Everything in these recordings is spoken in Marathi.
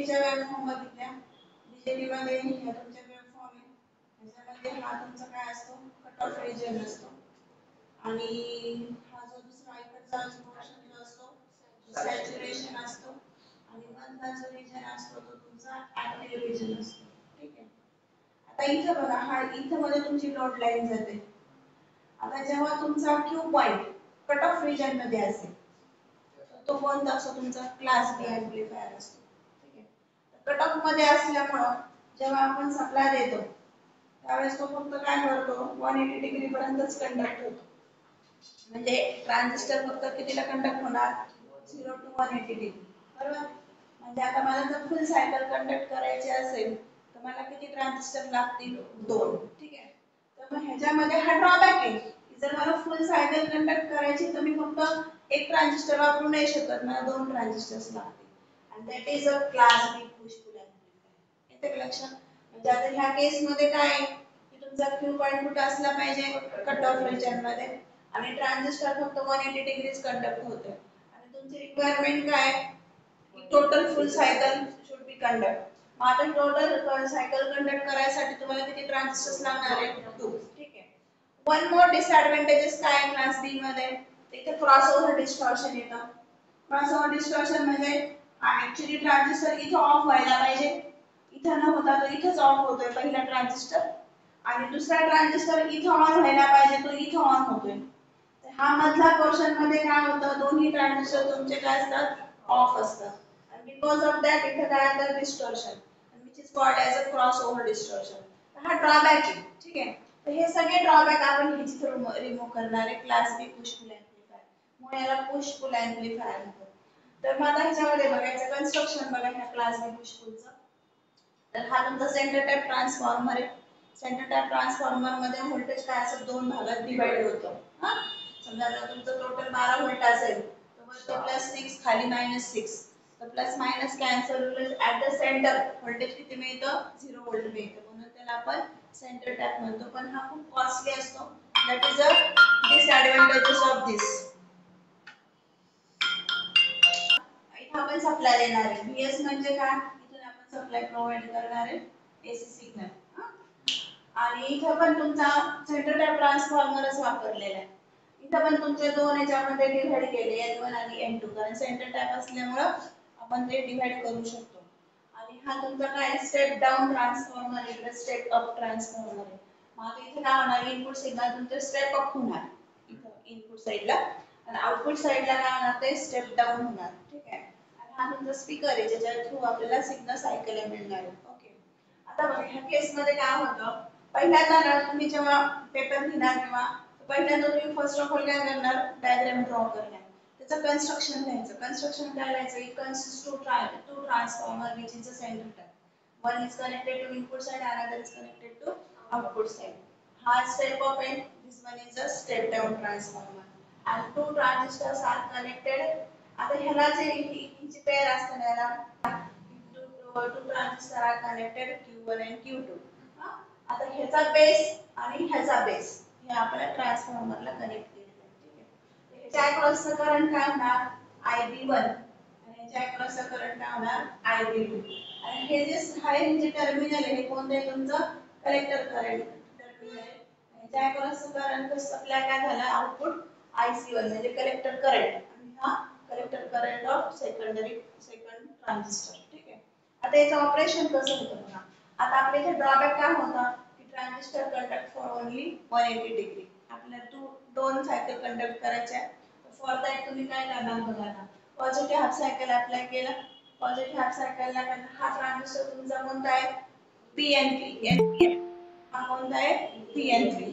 बीजेटीच्या वेव्हफॉर्म बघितल्या. बीजेटी मध्ये ह्या तुमच्या वेव्हफॉर्म आहे. ह्याच्यामध्ये हा तुमचा काय असतो, कट ऑफ रिजन असतो आणि हा जो दुसरा इकडचा पोर्शन जो असतो सॅच्युरेशन असतो आणि मधला जो रिजन असतो तो तुमचा ऍक्टिव्ह रिजन असतो. ठीक आहे. आता इथे बघा, हा इथे मध्ये तुमची लोड लाईन जाते. आता जेव्हा तुमचा Q point cut off region मध्ये असेल तो कोणता असतो, तुमचा क्लास बी ऍम्प्लिफायर असतो. ठीक आहे. कट ऑफ मध्ये असल्यामुळं जेव्हा आपण सप्लाय देतो त्यावेळेस तो फक्त काय करतो, 180 डिग्री पर्यंतच कंडक्ट होतो. म्हणजे ट्रान्झिस्टर फक्त कितीला कंडक्ट होणार, 0 to 180 डिग्री. बरोबर. म्हणजे आता मला जर फुल सायकल कंडक्ट करायची असेल तर मला किती ट्रान्झिस्टर लागतील, 2. ठीक आहे. तर मग ह्याच्यामध्ये हा ड्रॉबॅक आहे की जर मला फुल सायकल कंडक्ट करायची तर मी फक्त एक ट्रान्झिस्टर वापरू नाही शकत, मला 2 ट्रान्झिस्टर्स लागतील. आणि that is a class B push pull amplifier. येते का लक्षात? म्हणजे आता ह्या केस मध्ये काय आहे की तुमचा क्यू पॉइंट कुठे असला पाहिजे, कट ऑफ रिजन मध्ये, आणि ट्रान्झिस्टर फक्त 180 डिग्रीज कंडक्ट होते. आणि तुमची रिक्वायरमेंट काय आहे की total full cycle should be conduct. मग आता टोटल सायकल कंडक्ट करायसाठी तुम्हाला किती ट्रान्झिस्टर्स लागणार आहेत, 2. ठीक आहे. वन मोर डिसएडव्हांटेजेस काय आहे क्लास बी मध्ये, इथे क्रॉसओव्हर डिस्टॉर्शन येतं. क्रॉसओव्हर डिस्टॉर्शन म्हणजे ऍक्च्युअली ट्रान्झिस्टर इथे ऑफ व्हायला पाहिजे, इथे न होता तो इथेच ऑफ होतोय पहिला ट्रान्झिस्टर, आणि दुसरा ट्रान्झिस्टर इथे ऑन व्हायला पाहिजे तो इथे ऑन होतोय. हा मधला पोर्शन मध्ये काय होतं, दोन्ही ट्रान्झिस्टर तुमचे काय असतात, ऑफ असतात. आणि बिकॉज ऑफ दॅट इथे काय होतं, distortion, which is called as a crossover distortion. हा ड्रॉबॅक आहे. ठीक आहे. तर हे सगळे ड्रॉबॅक आपण ह्याची थ्रू रिमूव्ह करणार आहे class B push pull amplifier. मग याला पुश पुल ऍम्प्लिफायर म्हणतात. तर मग आता ह्याच्यामध्ये बघायचं कन्स्ट्रक्शन बघा ह्या क्लास बी पुश पुलचं. तर हा तुमचा सेंटर टाइप ट्रान्सफॉर्मर आहे. सेंटर टाइप ट्रान्सफॉर्मर मध्ये व्होल्टेज काय असं 2 भागात डिवाइड होतं. हां, समजा जर तुमचं टोटल 12 व्होल्ट असेल तर वरती +6 खाली -6, तर प्लस मायनस कॅन्सल होईल. ऍट द सेंटर व्होल्टेज किती मिळतं, 0 व्होल्ट मिळतं. म्हणून त्याला आपण सेंटर टॅप म्हणतो. पण हा खूप कॉस्टली असतो. That is a disadvantages of दिस. इथे आपण सप्लाय देणार आहे. VS म्हणजे काय, इथून आपण सप्लाय प्रोव्हाइड करणार आहे AC सिग्नल. आणि इथे पण तुमचा सेंटर टॅप ट्रान्सफॉर्मरच वापरलेला आहे. इथे पण तुमचे दोन याच्यामध्ये डिव्हाइड केले, N1 आणि N2, कारण सेंटर टॅप असल्यामुळे आपण ते डिव्हाइड करू शकतो. आणि हा तुमचा काय स्टेप डाउन ट्रान्सफॉर्मर, इकडे स्टेप अप ट्रान्सफॉर्मर आहे. मग इथे काय होणार, इनपुट सिग्नल तुमचे स्टेप अप होणार इथे इनपुट साइडला, आणि आउटपुट साइडला काय होणार, ते स्टेप डाउन होणार. ठीक आहे. आणि हा तुमचा स्पीकर आहे ज्याच्या थ्रू आपल्याला सिग्नल ऐकायला मिळणार आहे. ओके. आता बघा ह्या केस मध्ये काय होतं, पहिल्यांदा तुम्ही जेव्हा पेपर लिहिणार किंवा पहिल्यांदा तुम्ही फर्स्ट ऑफ ऑल काय करणार, डायग्राम ड्रॉ करणार. त्याचं कन्स्ट्रक्शन लिहायचं. कन्स्ट्रक्शन काय लिहायचं, it consist two transformer which is a centre tap. One is connected to input side, another is connected to output side. Ha step up and this one is a step down transformer. And two transistors are connected. आता ह्याला जे हिची पेअर असते ना, याला two transistors are connected, Q1 and Q2. आता ह्याचा बेस आणि ह्याचा बेस हे आपल्या ट्रान्सफॉर्मरला कनेक्ट केलेलं आहे. ठीक आहे. ह्याच्या अक्रॉसचं करंट काय होणार, IB1, आणि ह्याच्या अक्रॉसचं करंट काय होणार, IB2. आणि हे जे आहे जे टर्मिनल आहे हे कोणतं आहे, तुमचं कलेक्टर करंट टर्मिनल आहे. ह्याच्या अक्रॉसचं करंट सप्लाय काय झाला, आउटपुट IC1 म्हणजे कलेक्टर करंट, आणि हा collector current of second transistor. ठीक आहे. आता याचं ऑपरेशन कसं होतं बघा. आता आपल्या इथे ड्रॉबॅक काय होता की transistor conduct for only 180 degree. आपल्याला दोन सायकल कंडक्ट करायच्या. फॉर दॅट तुम्ही काय करणार बघा, आता पॉझिटिव्ह हाफ सायकल अप्लाय केला. पॉझिटिव्ह हाफ सायकलला हा ट्रान्झिस्टर तुमचा कोणता आहे, PN3. हा कोणता आहे, PN3.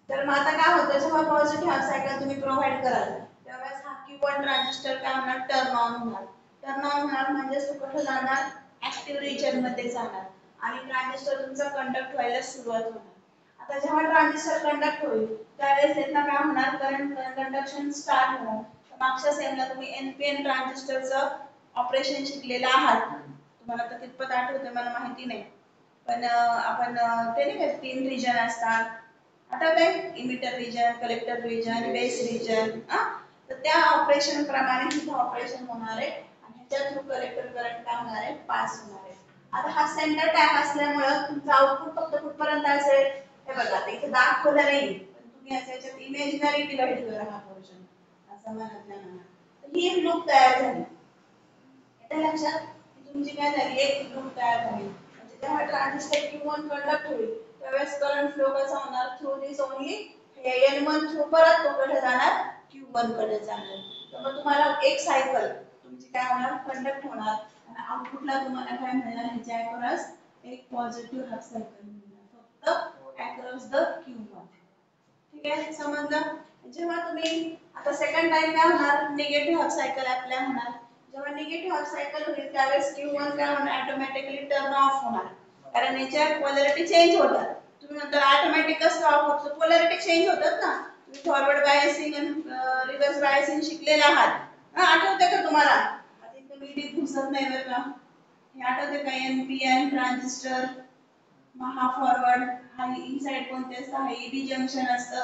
तर मग आता काय होतं, जेव्हा पॉझिटिव्ह हाफ सायकल तुम्ही प्रोव्हाइड कराल त्यावेळेस हा Q1 ट्रान्झिस्टर काय होणार, टर्न ऑन होणार. टर्न ऑन होणार म्हणजे तो कुठे जाणार, ऍक्टिव्ह रिजन मध्ये जाणार, आणि ट्रान्झिस्टर तुमचा कंडक्ट व्हायला सुरुवात होणार. आता जेव्हा ट्रान्झिस्टर कंडक्ट होईल त्यावेळेस त्याचा काय होणार, करंट कंडक्शन स्टार्ट होणार. मागच्या सेमला तुम्ही NPN ट्रान्झिस्टरचं ऑपरेशन शिकलेलं आहात. तुम्हाला तर कितपत आठवतं मला माहिती नाही, पण आपण ते नाही का 3 रिजन असतात, आठवतंय, emitter region, collector region, base region. तर त्या ऑपरेशन प्रमाणे इथे ऑपरेशन होणार आहे आणि ह्याच्या थ्रू कलेक्टर करंट काय होणार आहे, पास होणार आहे. आता हा सेंटर टॅप असल्यामुळे तुमचं आउटपुट फक्त कुठपर्यंत असेल, हे बघा आता इथे दाखवलं नाही पण तुम्ही याच्यात इमेजिनरी डिवाइड करा हा पोर्शन असं म्हणत नाही म्हणा. तर ही लूप तयार झाली. येते लक्षात की तुमची काय झाली, एक लूप तयार झाली. म्हणजे जेव्हा ट्रान्झिस्टर Q1 कंडक्ट होईल त्यावेळेस करंट फ्लो कसा होणार, थ्रू दिस ओनली N1 थ्रू परत तो कडे जाणार, Q1 कडे जाणार. तर मग तुम्हाला एक सायकल तुमची काय होणार, कंडक्ट होणार आणि आउटपुटला तुम्हाला काय मिळणार, ह्याच्या अक्रॉस एक पॉझिटिव्ह हाफ सायकल मिळणार फक्त अक्रॉस द Q1. ठीक आहे, समजलं. जेव्हा तुम्ही आता सेकंड टाइम काय होणार, निगेटिव्ह हाफ सायकल अप्लाय होणार. जेव्हा निगेटिव्ह हाफ सायकल होईल त्यावेळेस Q1 काय होणार, ऑटोमॅटिकली टर्न ऑफ होणार कारण याच्या पोलॅरिटी चेंज होतात. तुम्ही नंतर ऑटोमॅटिक कसं ऑफ होतं, पोलॅरिटी चेंज होतात ना. तुम्ही फॉरवर्ड बायसिंग आणि रिव्हर्स बायसिंग शिकलेले आहात, आठवते का तुम्हाला? आता इथे मी डीप घुसत नाही बरं का. हे आठवते का, NPN ट्रान्झिस्टर, हा फॉरवर्ड, हा इनसाइड कोणते असतं, हा EB जंक्शन असतं,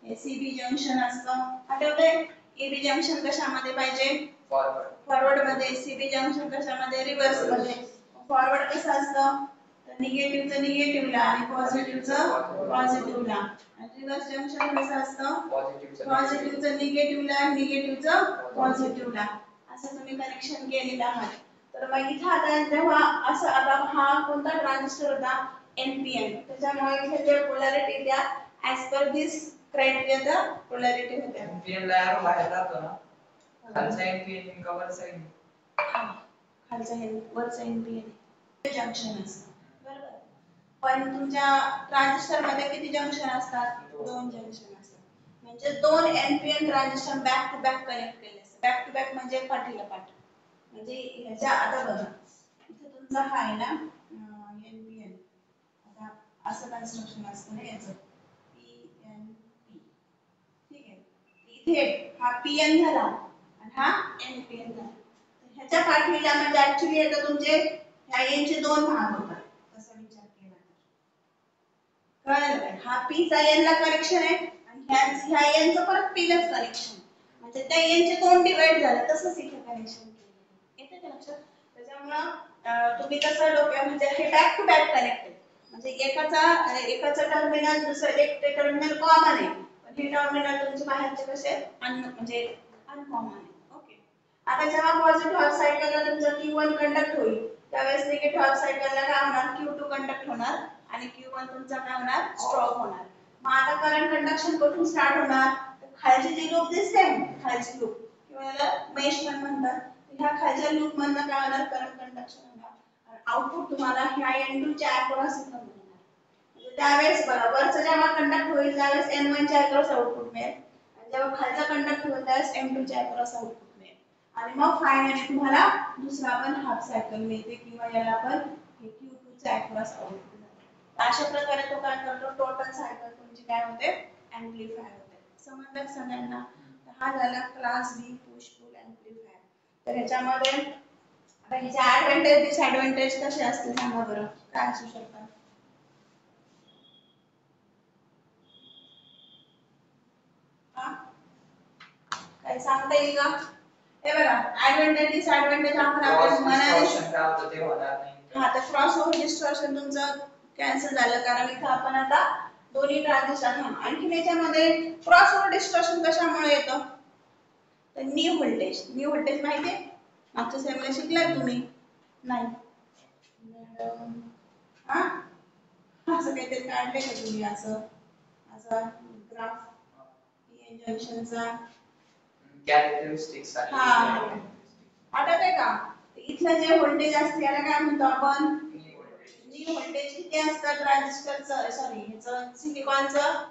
हे CB जंक्शन असतं. आठवतंय? EB जंक्शन कशामध्ये पाहिजे, फॉरवर्ड मध्ये, CB जंक्शन कशामध्ये, रिव्हर्स मध्ये. फॉरवर्ड कसं असतं, तर निगेटिव्हचं निगेटिव्हला आणि पॉझिटिव्हचं पॉझिटिव्हला. आणि रिव्हर्स जंक्शन कसं असतं, पॉझिटिव्हचं निगेटिव्हला, निगेटिव्हचं पॉझिटिव्हला. असं तुम्ही कनेक्शन केलेलं आहात. तर मग इथे आता जेव्हा असं, आता हा कोणता ट्रान्झिस्टर होता, NPN, त्याच्यामुळे इथे जे पोलॅरिटी द्या as per this criteria the polarity होते. NPN ला एरो बाहेर जातो ना, खालचा NPN का वरचा NPN? खालचा हे वरचा NPN जंक्शन असतं, बरोबर. पण तुमच्या ट्रान्झिस्टर मध्ये किती जंक्शन असतात, 2 जंक्शन असतात. म्हणजे 2 NPN transistor back to back connect केले असतात. बॅक टू बॅक म्हणजे पाठीला पाठ. म्हणजे ह्याच्या आता बघा इथे तुमचा हा आहे ना NPN, आता असं कन्स्ट्रक्शन असतं ना याचं PNP. ठीक आहे, इथे हा PN झाला आणि हा NPN झाला. ह्याच्या पाठीला म्हणजे ऍक्च्युअली आता तुमचे ह्या N चे 2 भाग होतात तसा विचार केला तर. कळलं काय? हा P चा N ला कनेक्शन आहे आणि ह्या N चं परत P लाच कनेक्शन. म्हणजे त्या N चे 2 डिवाइड झाले, तसंच इथे कनेक्शन केलं. येते का लक्षात? त्याच्यामुळे तुम्ही कसं डोक्यामध्ये हे बॅक टू बॅक कनेक्टेड, म्हणजे एकाचा टर्मिनल दुसरं एक टर्मिनल कॉमन आहे पण हे टर्मिनल तुमचे बाहेरचे कसे म्हणजे अनकॉमन आहे. ओके. आता जेव्हा पॉझिटिव्ह हाफ सायकलला तुमचा Q1 कंडक्ट होईल त्यावेळेस निगेटिव्ह हाफ सायकलला काय होणार, Q2 कंडक्ट होणार आणि Q1 तुमचा काय होणार, स्टॉप होणार. मग आता करंट कंडक्शन कुठून स्टार्ट होणार, खालची जी लूप दिसते खालची लूप किंवा याला मेश पण म्हणतात, ह्या खालच्या लूप मधनं काय होणार, करंट कंडक्शन होणार आणि आउटपुट तुम्हाला ह्या N2 च्या अक्रॉस इथं मिळणार. म्हणजे त्यावेळेस बरोबरच जेव्हा कंडक्ट होईल त्यावेळेस N1 च्या अक्रॉस आउटपुट मिळेल आणि जेव्हा खालचा कंडक्ट होईल त्यावेळेस M2 च्या अक्रॉस आउटपुट मिळेल आणि मग फायनली तुम्हाला दुसरा पण हाफ सायकल मिळते किंवा याला आपण हे Q2 च्या अक्रॉस आउटपुट. अशा प्रकारे तो काय करतो, टोटल सायकल तुमची काय होते, एम्प्लिफाय होते. समजलं सगळ्यांना? हा झाला क्लास बी पुश पुल एम्प्लिफायर. तर ह्याच्यामध्ये आता ह्याचे ऍडव्हांटेज डिसएडव्हांटेज कसे असतील सांगा बरं, काय असू शकतात? काय सांगता येईल का? हे बघा ऍडव्हांटेज डिसएडव्हांटेज आपण मनाने ते होणार नाही. हा, तर क्रॉस ओव्हर डिस्टॉर्शन तुमचं कॅन्सल झालं कारण इथं आपण आता दोन्ही ट्रान्झिस्टर आणखी याच्यामध्ये क्रॉस ओव्हर डिस्टॉर्शन कशामुळे येतं, तर न्यू व्होल्टेज माहिती आहे, मागच्या सेमला शिकलात तुम्ही नाही? हा, असं काहीतरी काढलंय का तुम्ही असं असं ग्राफ PN जंक्शनचा कॅरेक्टरिस्टिक्स हा, आठवतंय का? इथलं जे व्होल्टेज असते त्याला काय म्हणतो आपण, न्यू व्होल्टेज. किती असतं ट्रान्झिस्टरचं, सॉरी ह्याचं सिलिकॉनचं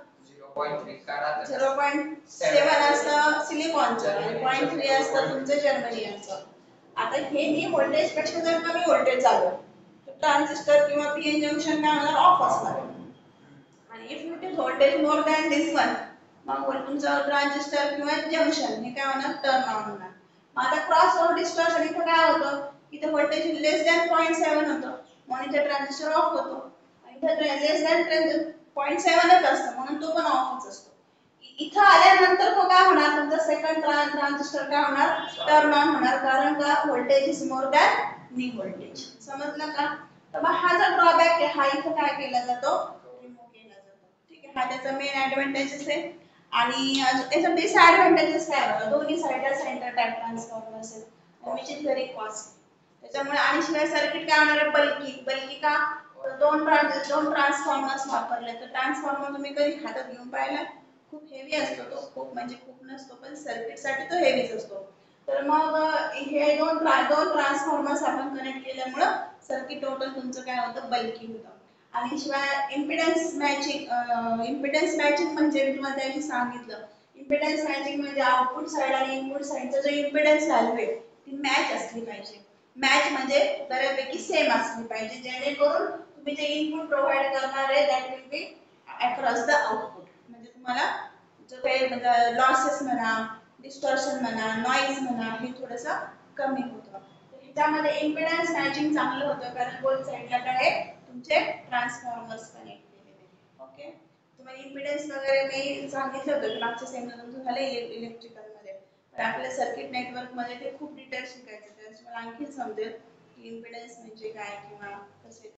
0.7 असतं सिलिकॉनचं आणि 0.3 असतं तुमचं जर्मेनियमचं. आता हे न्यू व्होल्टेज पेक्षा जर कमी व्होल्टेज झालं तर ट्रान्झिस्टर किंवा PN जंक्शन काय होणार, ऑफ असणार. आणि if it is voltage more than this one, मग तुमचं ट्रान्झिस्टर किंवा जंक्शन हे काय होणार, टर्न ऑन होणार. मग आता क्रॉस ओव्हर डिस्टॉर्शन इथं काय होतं, इथे व्होल्टेज लेस दॅन 0.7 होतं म्हणून इथे ट्रान्झिस्टर ऑफ होतो आणि इथे लेस दॅन 0.7च असतं म्हणून तो पण ऑफच असतो. इथं आल्यानंतर तो काय होणार, तुमचा सेकंड ट्रान्झिस्टर काय होणार, टर्न ऑन होणार, कारण का व्होल्टेज इज मोर दॅन नी व्होल्टेज. समजलं का? तर मग हा जो ड्रॉबॅक आहे हा इथं काय केला जातो, रिमूव्ह केला जातो. ठीक आहे, हा त्याचा मेन ऍडव्हांटेजेस आहे. आणि याचा डिसएडव्हांटेजेस काय होतं, दोन्ही साईडला सेंटर टाइप ट्रान्सफॉर्मर असेल विच इज व्हेरी कॉस्टली. त्याच्यामुळे आणि शिवाय सर्किट काय होणार आहे, बल्की का, दोन ट्रान्सफॉर्मर्स वापरले तर ट्रान्सफॉर्मर तुम्ही कधी हातात घेऊन पाहिला, खूप हेवी असतो तो, खूप म्हणजे खूप नसतो, पण सर्किट साठी तो हेवीच असतो. तर मग हे दोन ट्रान्सफॉर्मर्स आपण कनेक्ट केल्यामुळे सर्किट टोटल तुमचं काय होतं, बल्की होतं. आणि शिवाय इम्पिडन्स मॅचिंग म्हणजे मी तुम्हाला त्याविषयी सांगितलं. इम्पिडन्स मॅचिंग म्हणजे आउटपुट साइड आणि इनपुट साइडचा जो इम्पिडन्स व्हॅल्यू आहे ती मॅच असली पाहिजे. मॅच म्हणजे बऱ्यापैकी सेम असली पाहिजे, जेणेकरून तुम्ही जे इनपुट प्रोव्हाइड करणार आहे that will be across the output. म्हणजे तुम्हाला जो काही म्हणजे लॉसेस म्हणा, डिस्टॉर्शन म्हणा, नॉईज म्हणा, हे थोडंसं कमी होतं. ह्याच्यामध्ये इम्पिडन्स मॅचिंग चांगलं होतं, कारण बोथ साइडला काय तुमचे ट्रान्सफॉर्मर्स कनेक्ट केलेले. ओके, तुम्हाला इम्पिडन्स वगैरे मी सांगितलं होतं की मागच्या सेमिनार तुमचं झालं इलेक्ट्रिकल मध्ये, पण आपल्या सर्किट नेटवर्क मध्ये ते खूप डिटेल शिकायचं, त्यामुळे आणखी समजेल की इम्पिडन्स म्हणजे काय किंवा कसे